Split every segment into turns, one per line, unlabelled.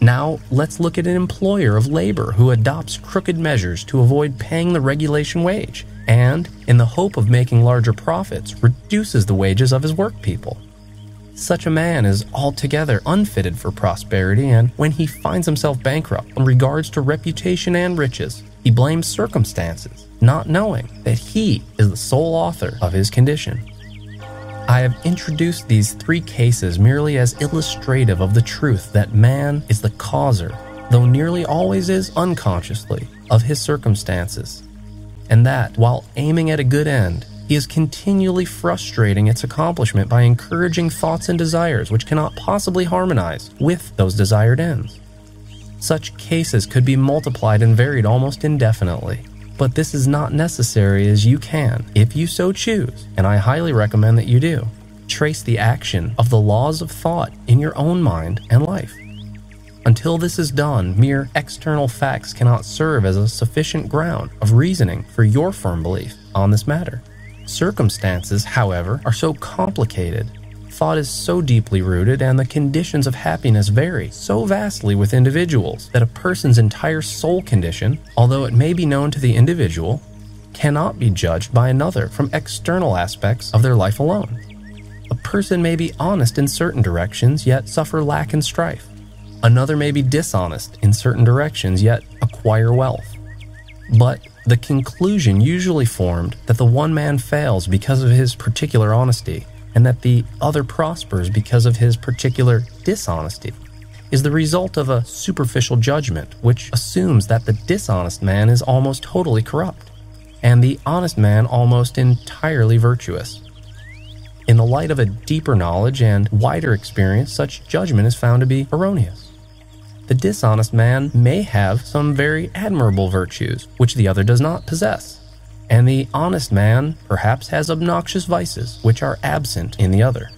Now, let's look at an employer of labor who adopts crooked measures to avoid paying the regulation wage, and, in the hope of making larger profits, reduces the wages of his workpeople. Such a man is altogether unfitted for prosperity, and when he finds himself bankrupt in regards to reputation and riches, he blames circumstances, not knowing that he is the sole author of his condition. I have introduced these three cases merely as illustrative of the truth that man is the causer, though nearly always is unconsciously, of his circumstances, and that, while aiming at a good end, he is continually frustrating its accomplishment by encouraging thoughts and desires which cannot possibly harmonize with those desired ends. Such cases could be multiplied and varied almost indefinitely, but this is not necessary, as you can, if you so choose, and I highly recommend that you do, trace the action of the laws of thought in your own mind and life. Until this is done, mere external facts cannot serve as a sufficient ground of reasoning for your firm belief on this matter. Circumstances, however, are so complicated, thought is so deeply rooted, and the conditions of happiness vary so vastly with individuals that a person's entire soul condition, although it may be known to the individual, cannot be judged by another from external aspects of their life alone. A person may be honest in certain directions, yet suffer lack and strife. Another may be dishonest in certain directions, yet acquire wealth. But the conclusion usually formed that the one man fails because of his particular honesty, and that the other prospers because of his particular dishonesty, is the result of a superficial judgment which assumes that the dishonest man is almost totally corrupt, and the honest man almost entirely virtuous. In the light of a deeper knowledge and wider experience, such judgment is found to be erroneous. The dishonest man may have some very admirable virtues which the other does not possess, and the honest man perhaps has obnoxious vices which are absent in the other.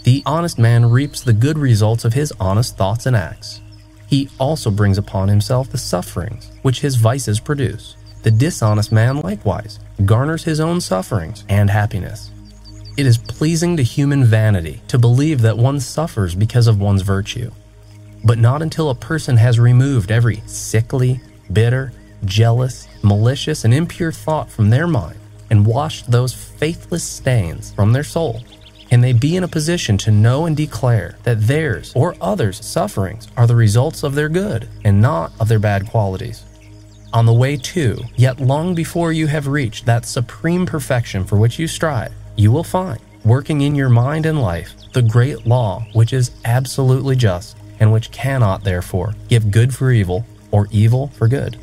The honest man reaps the good results of his honest thoughts and acts. He also brings upon himself the sufferings which his vices produce. The dishonest man likewise garners his own sufferings and happiness. It is pleasing to human vanity to believe that one suffers because of one's virtue, but not until a person has removed every sickly, bitter, jealous, malicious, and impure thought from their mind and washed those faithless stains from their soul, can they be in a position to know and declare that theirs or others' sufferings are the results of their good and not of their bad qualities. On the way to, yet long before you have reached that supreme perfection for which you strive, you will find, working in your mind and life, the great law which is absolutely just and which cannot, therefore, give good for evil or evil for good.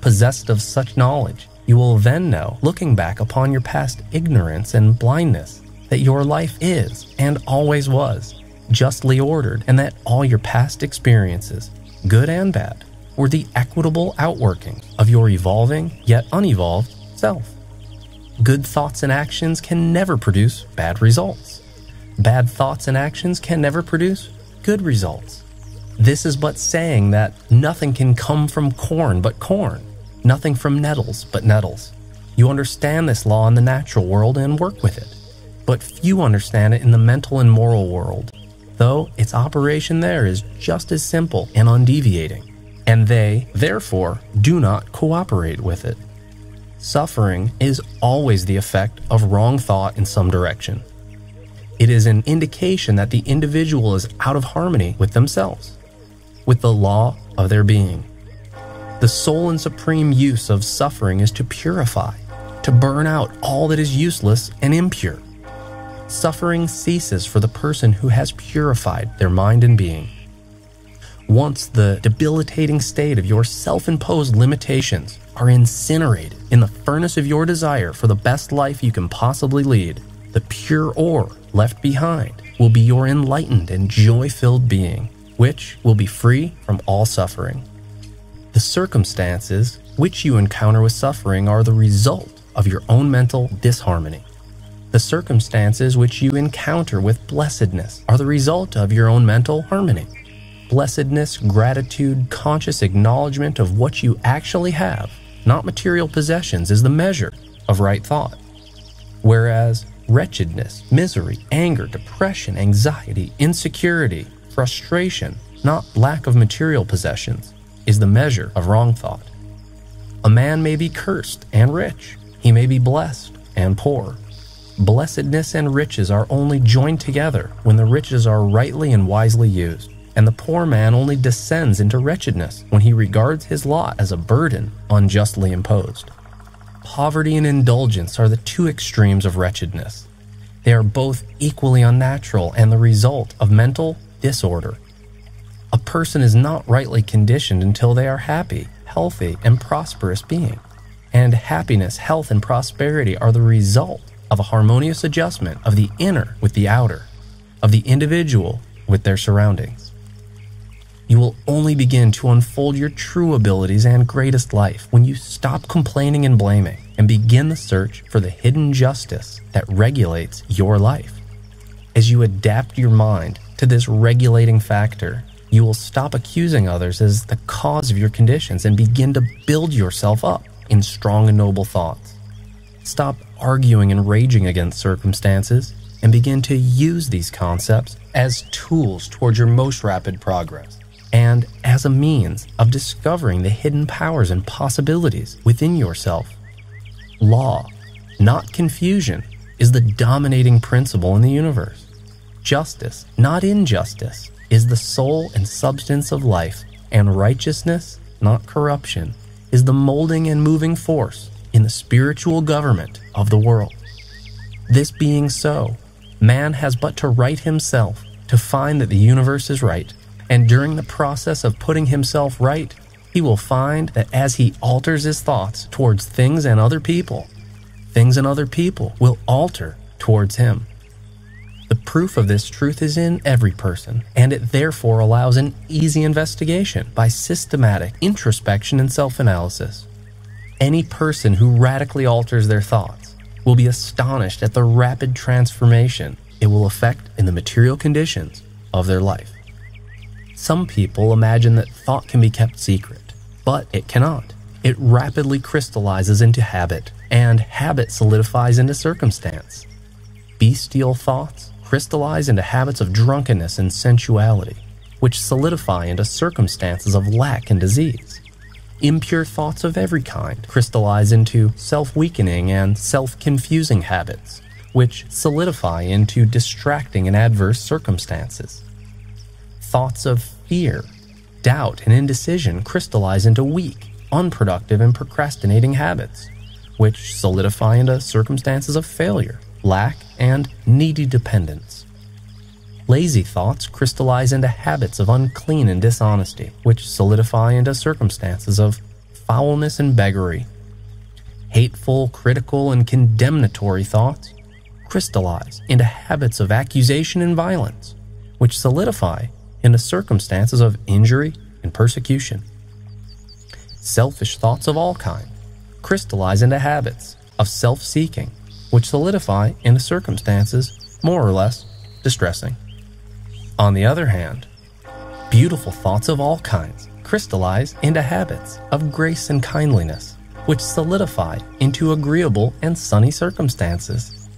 Possessed of such knowledge, you will then know, looking back upon your past ignorance and blindness, that your life is, and always was, justly ordered, and that all your past experiences, good and bad, were the equitable outworkings of your evolving, yet unevolved, self. Good thoughts and actions can never produce bad results. Bad thoughts and actions can never produce good results. This is but saying that nothing can come from corn but corn, nothing from nettles but nettles. You understand this law in the natural world and work with it, but few understand it in the mental and moral world, though its operation there is just as simple and undeviating, and they, therefore, do not cooperate with it. Suffering is always the effect of wrong thought in some direction. It is an indication that the individual is out of harmony with themselves, with the law of their being. The sole and supreme use of suffering is to purify, to burn out all that is useless and impure. Suffering ceases for the person who has purified their mind and being. Once the debilitating state of your self-imposed limitations are incinerated in the furnace of your desire for the best life you can possibly lead, the pure ore left behind will be your enlightened and joy-filled being, which will be free from all suffering. The circumstances which you encounter with suffering are the result of your own mental disharmony. The circumstances which you encounter with blessedness are the result of your own mental harmony. Blessedness, gratitude, conscious acknowledgement of what you actually have, not material possessions, is the measure of right thought. Whereas wretchedness, misery, anger, depression, anxiety, insecurity, frustration, not lack of material possessions, is the measure of wrong thought. A man may be cursed and rich. He may be blessed and poor. Blessedness and riches are only joined together when the riches are rightly and wisely used, and the poor man only descends into wretchedness when he regards his lot as a burden unjustly imposed. Poverty and indulgence are the two extremes of wretchedness. They are both equally unnatural and the result of mental disorder. A person is not rightly conditioned until they are happy, healthy, and prosperous being. And happiness, health, and prosperity are the result of a harmonious adjustment of the inner with the outer, of the individual with their surroundings. You will only begin to unfold your true abilities and greatest life when you stop complaining and blaming and begin the search for the hidden justice that regulates your life. As you adapt your mind to this regulating factor, you will stop accusing others as the cause of your conditions and begin to build yourself up in strong and noble thoughts. Stop arguing and raging against circumstances and begin to use these concepts as tools towards your most rapid progress and as a means of discovering the hidden powers and possibilities within yourself. Law, not confusion, is the dominating principle in the universe. Justice, not injustice, is the soul and substance of life, and righteousness, not corruption, is the molding and moving force in the spiritual government of the world. This being so, man has but to right himself to find that the universe is right, and during the process of putting himself right, he will find that as he alters his thoughts towards things and other people will alter towards him. The proof of this truth is in every person, and it therefore allows an easy investigation by systematic introspection and self-analysis. Any person who radically alters their thoughts will be astonished at the rapid transformation it will effect in the material conditions of their life. Some people imagine that thought can be kept secret, but it cannot. It rapidly crystallizes into habit, and habit solidifies into circumstance. Bestial thoughts crystallize into habits of drunkenness and sensuality, which solidify into circumstances of lack and disease. Impure thoughts of every kind crystallize into self-weakening and self-confusing habits, which solidify into distracting and adverse circumstances. Thoughts of fear, doubt, and indecision crystallize into weak, unproductive, and procrastinating habits, which solidify into circumstances of failure, lack, and needy dependence. Lazy thoughts crystallize into habits of unclean and dishonesty, which solidify into circumstances of foulness and beggary. Hateful, critical, and condemnatory thoughts crystallize into habits of accusation and violence, which solidify into circumstances of injury and persecution. Selfish thoughts of all kinds crystallize into habits of self-seeking, which solidify into circumstances more or less distressing. On the other hand, beautiful thoughts of all kinds crystallize into habits of grace and kindliness, which solidify into agreeable and sunny circumstances.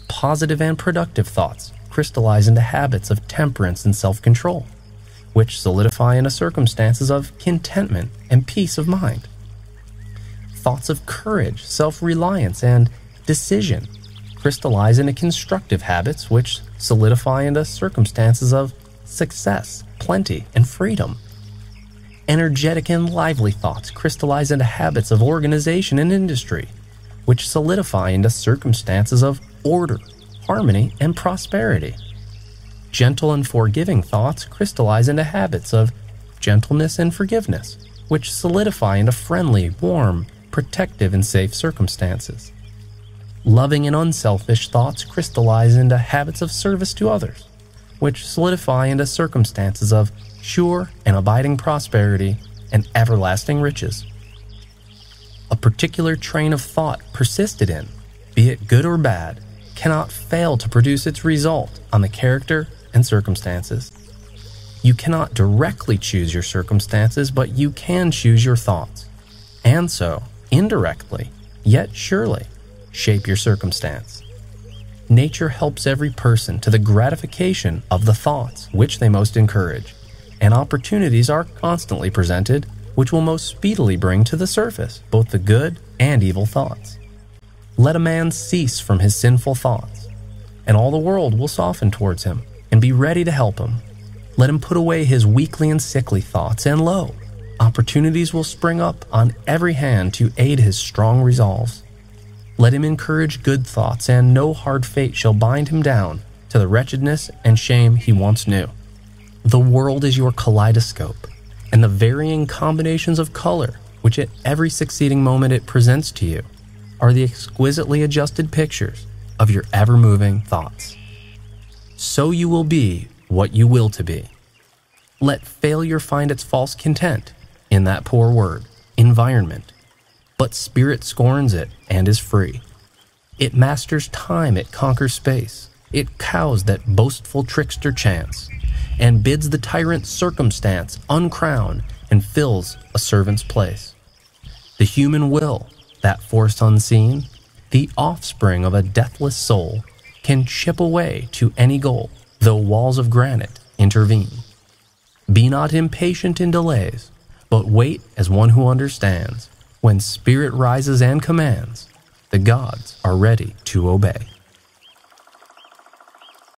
Positive and productive thoughts crystallize into habits of temperance and self-control, which solidify into circumstances of contentment and peace of mind. Thoughts of courage, self-reliance, and decision crystallize into constructive habits, which solidify into circumstances of success, plenty, and freedom. Energetic and lively thoughts crystallize into habits of organization and industry, which solidify into circumstances of order, harmony, and prosperity. Gentle and forgiving thoughts crystallize into habits of gentleness and forgiveness, which solidify into friendly, warm, protective, and safe circumstances. Loving and unselfish thoughts crystallize into habits of service to others, which solidify into circumstances of sure and abiding prosperity and everlasting riches. A particular train of thought persisted in, be it good or bad, cannot fail to produce its result on the character and circumstances. You cannot directly choose your circumstances, but you can choose your thoughts, and so, indirectly, yet surely, shape your circumstance. Nature helps every person to the gratification of the thoughts which they most encourage, and opportunities are constantly presented, which will most speedily bring to the surface both the good and evil thoughts. Let a man cease from his sinful thoughts, and all the world will soften towards him and be ready to help him. Let him put away his weakly and sickly thoughts, and lo, opportunities will spring up on every hand to aid his strong resolves. Let him encourage good thoughts, and no hard fate shall bind him down to the wretchedness and shame he once knew. The world is your kaleidoscope, and the varying combinations of color, which at every succeeding moment it presents to you, are the exquisitely adjusted pictures of your ever-moving thoughts. So you will be what you will to be. Let failure find its false content in that poor word, environment. But spirit scorns it and is free. It masters time, it conquers space. It cows that boastful trickster chance, and bids the tyrant circumstance uncrown and fills a servant's place. The human will, that force unseen, the offspring of a deathless soul, can chip away to any goal, though walls of granite intervene. Be not impatient in delays, but wait as one who understands. When spirit rises and commands, the gods are ready to obey.